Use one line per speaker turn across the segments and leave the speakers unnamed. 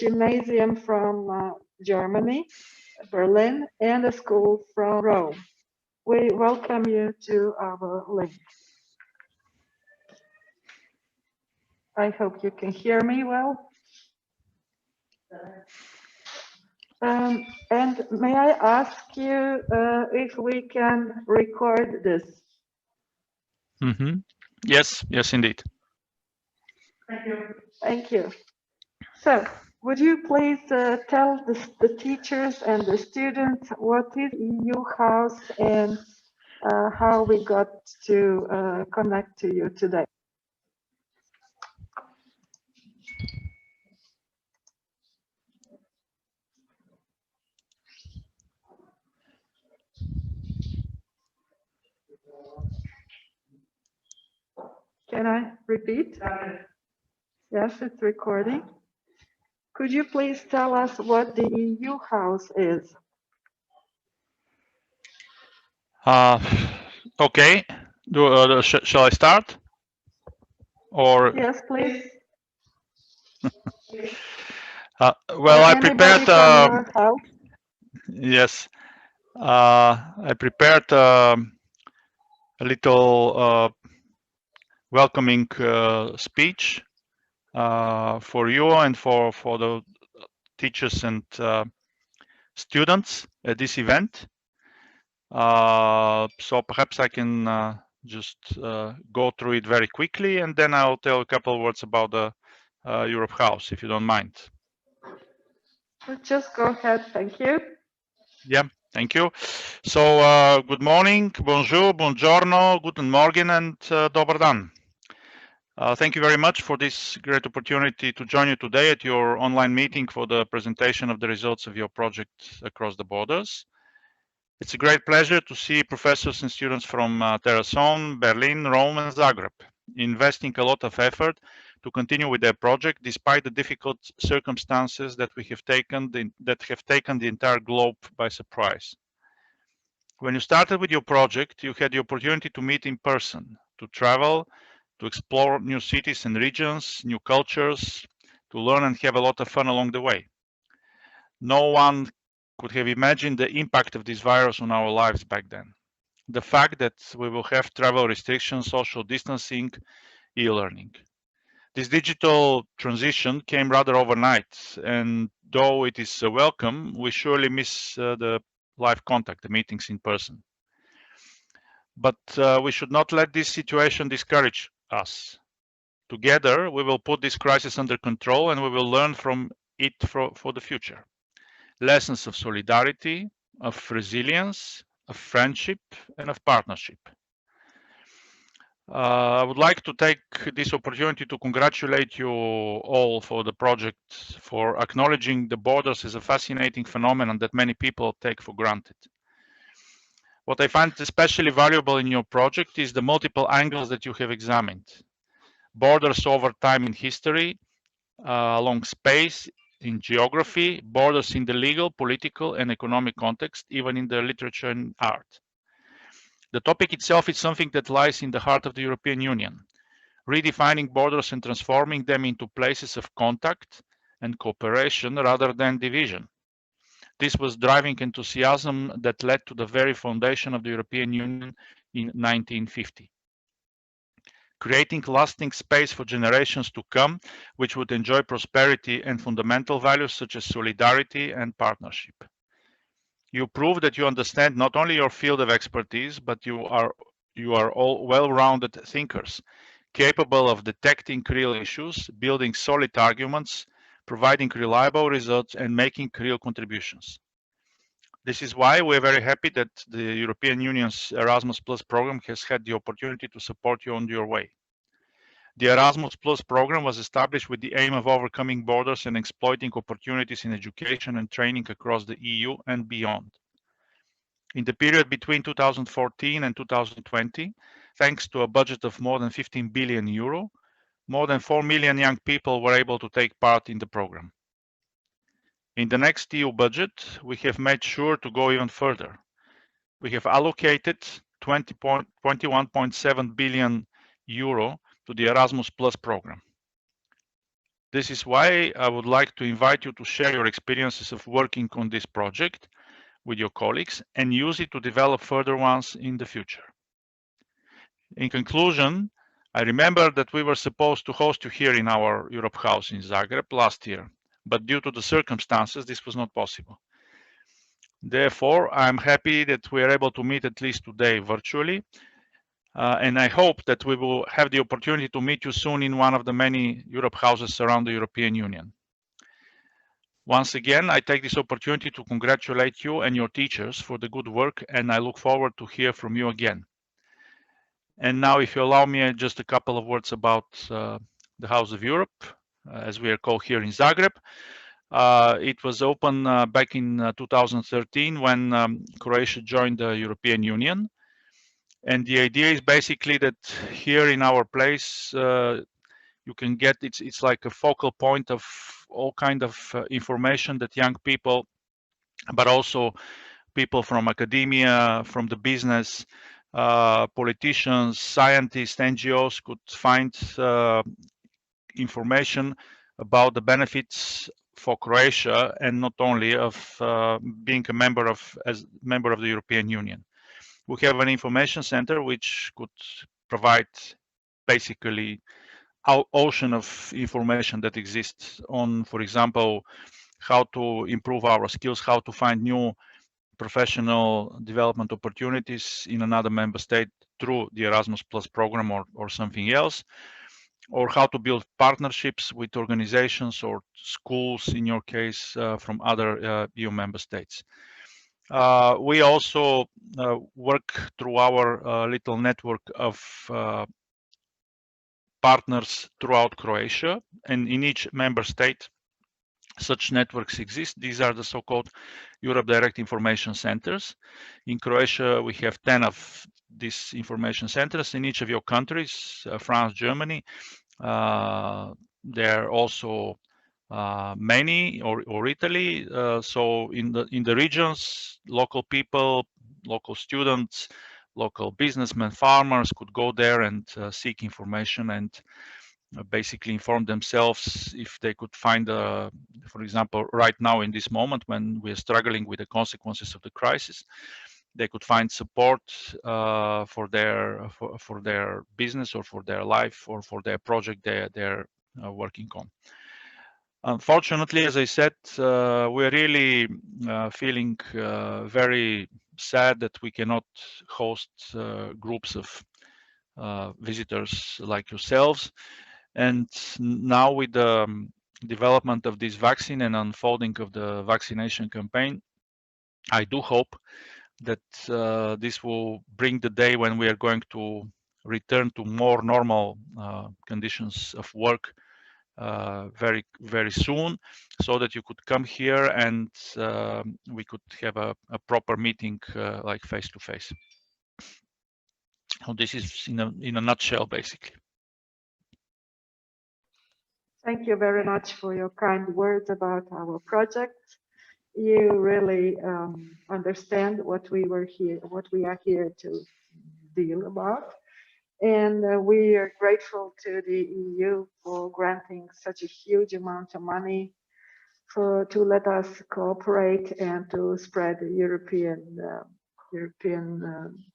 gymnasium from Germany, Berlin, and a school from Rome. We welcome you to our link. I hope you can hear me well. And may I ask you if we can record this?
Yes, yes, indeed.
Thank you. Thank you. So, would you please tell the teachers and the students what is EU House and how we got to connect to you today? Can I repeat? Yes, it's recording. Could you please tell us what the EU House is?
Okay. Shall I start? Or
yes, please.
Well, I prepared. Yes, I prepared a little welcoming speech for you and for the teachers and students at this event. So perhaps I can just go through it very quickly, and then I'll tell a couple of words about the Europe House, if you don't mind.
Just go ahead, thank you.
Yeah, thank you. So good morning, bonjour, buongiorno, guten morgen, and dobar dan. Thank you very much for this great opportunity to join you today at your online meeting for the presentation of the results of your project across the borders. It's a great pleasure to see professors and students from Terrasson, Berlin, Rome, and Zagreb investing a lot of effort to continue with their project despite the difficult circumstances that have taken the entire globe by surprise. When you started with your project, you had the opportunity to meet in person, to travel, to explore new cities and regions, new cultures, to learn and have a lot of fun along the way. No one could have imagined the impact of this virus on our lives back then. The fact that we will have travel restrictions, social distancing, e-learning. This digital transition came rather overnight, and though it is welcome, we surely miss the live contact, the meetings in person. But we should not let this situation discourage us. Together, we will put this crisis under control and we will learn from it for the future. Lessons of solidarity, of resilience, of friendship, and of partnership. I would like to take this opportunity to congratulate you all for the project, for acknowledging the borders as a fascinating phenomenon that many people take for granted. What I find especially valuable in your project is the multiple angles that you have examined. Borders over time in history, along space, in geography, borders in the legal, political, and economic context, even in the literature and art. The topic itself is something that lies in the heart of the European Union, redefining borders and transforming them into places of contact and cooperation rather than division. This was driving enthusiasm that led to the very foundation of the European Union in 1950. Creating lasting space for generations to come, which would enjoy prosperity and fundamental values such as solidarity and partnership. You prove that you understand not only your field of expertise, but you are all well-rounded thinkers, capable of detecting real issues, building solid arguments, providing reliable results, and making real contributions. This is why we're very happy that the European Union's Erasmus Plus program has had the opportunity to support you on your way. The Erasmus Plus program was established with the aim of overcoming borders and exploiting opportunities in education and training across the EU and beyond. In the period between 2014 and 2020, thanks to a budget of more than 15 billion euro, more than 4 million young people were able to take part in the program. In the next EU budget, we have made sure to go even further. We have allocated 21.7 billion euro to the Erasmus Plus program. This is why I would like to invite you to share your experiences of working on this project with your colleagues and use it to develop further ones in the future. In conclusion, I remember that we were supposed to host you here in our Europe House in Zagreb last year, but due to the circumstances, this was not possible. Therefore, I'm happy that we are able to meet at least today virtually, and I hope that we will have the opportunity to meet you soon in one of the many Europe houses around the European Union. Once again, I take this opportunity to congratulate you and your teachers for the good work, and I look forward to hear from you again. And now, if you allow me, just a couple of words about the House of Europe, as we are called here in Zagreb. It was opened back in 2013 when Croatia joined the European Union. And the idea is basically that here in our place, you can get, it's like a focal point of all kind of information that young people, but also people from academia, from the business, politicians, scientists, NGOs could find information about the benefits for Croatia, and not only of being a member of the European Union. We have an information center which could provide basically our ocean of information that exists on, for example, how to improve our skills, how to find new professional development opportunities in another member state through the Erasmus Plus program or something else, or how to build partnerships with organizations or schools, in your case, from other EU member states. We also work through our little network of partners throughout Croatia, and in each member state such networks exist. These are the so-called Europe Direct Information Centers. In Croatia, we have 10 of these information centers in each of your countries, France, Germany. There are also many, or Italy. So in the regions, local people, local students, local businessmen, farmers could go there and seek information and basically inform themselves if they could find, for example, right now in this moment when we're struggling with the consequences of the crisis, they could find support for their business or for their life or for their project they're working on. Unfortunately, as I said, we're really feeling very sad that we cannot host groups of visitors like yourselves. And now with the development of this vaccine and unfolding of the vaccination campaign, I do hope that this will bring the day when we are going to return to more normal conditions of work very, very soon, so that you could come here and we could have a proper meeting like face to face. So this is in a nutshell, basically.
Thank you very much for your kind words about our project. You really understand what we are here to deal about. And we are grateful to the EU for granting such a huge amount of money to let us cooperate and to spread the European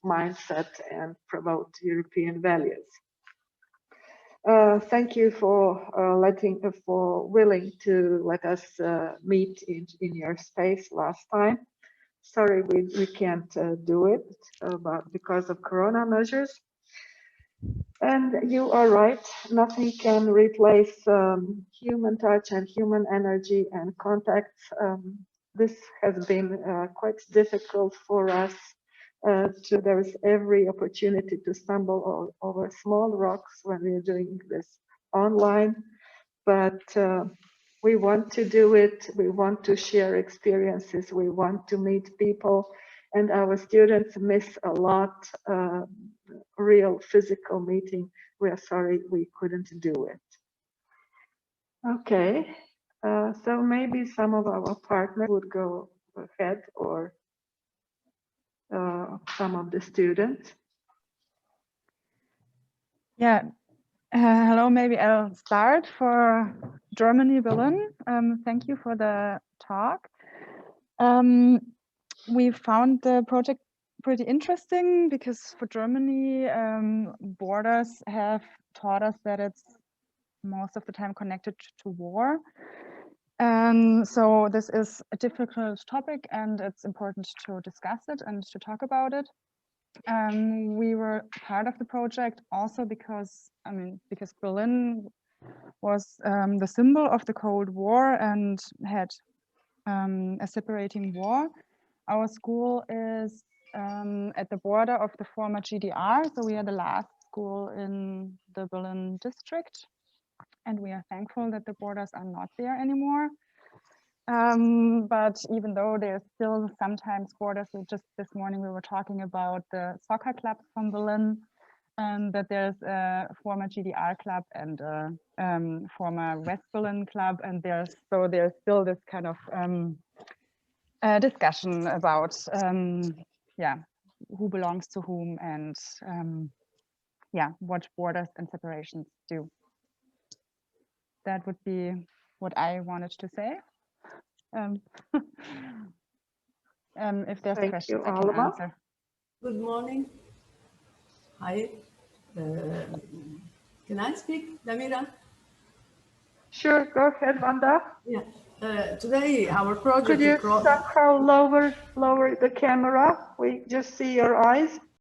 mindset and promote European values. Thank you for willing to let us meet in your space last time. Sorry, we can't do it because of Corona measures. And you are right, nothing can replace human touch and human energy and contact. This has been quite difficult for us. There is every opportunity to stumble over small rocks when we're doing this online, but we want to do it. We want to share experiences. We want to meet people, and our students miss a lot real physical meeting. We are sorry we couldn't do it. Okay, so maybe some of our partners would go ahead, or some of the students.
Yeah, Hello, maybe I'll start for Germany, Berlin. Thank you for the talk. We found the project pretty interesting because for Germany, borders have taught us that it's most of the time connected to war. So this is a difficult topic and it's important to discuss it and to talk about it. We were part of the project also because, because Berlin was the symbol of the Cold War and had a separating war. Our school is at the border of the former GDR, so we are the last school in the Berlin district, and we are thankful that the borders are not there anymore. But even though there's still sometimes borders, just this morning we were talking about the soccer club from Berlin, that there's a former GDR club and a former West Berlin club, and there's still this kind of discussion about who belongs to whom and what borders and separations do. That would be what I wanted to say. If there's questions, I can answer.
Good morning. Hi. Can I speak, Damira?
Sure, go ahead, Vanda.
Yeah. Today, our project.
Could you somehow lower the camera? We just see your eyes.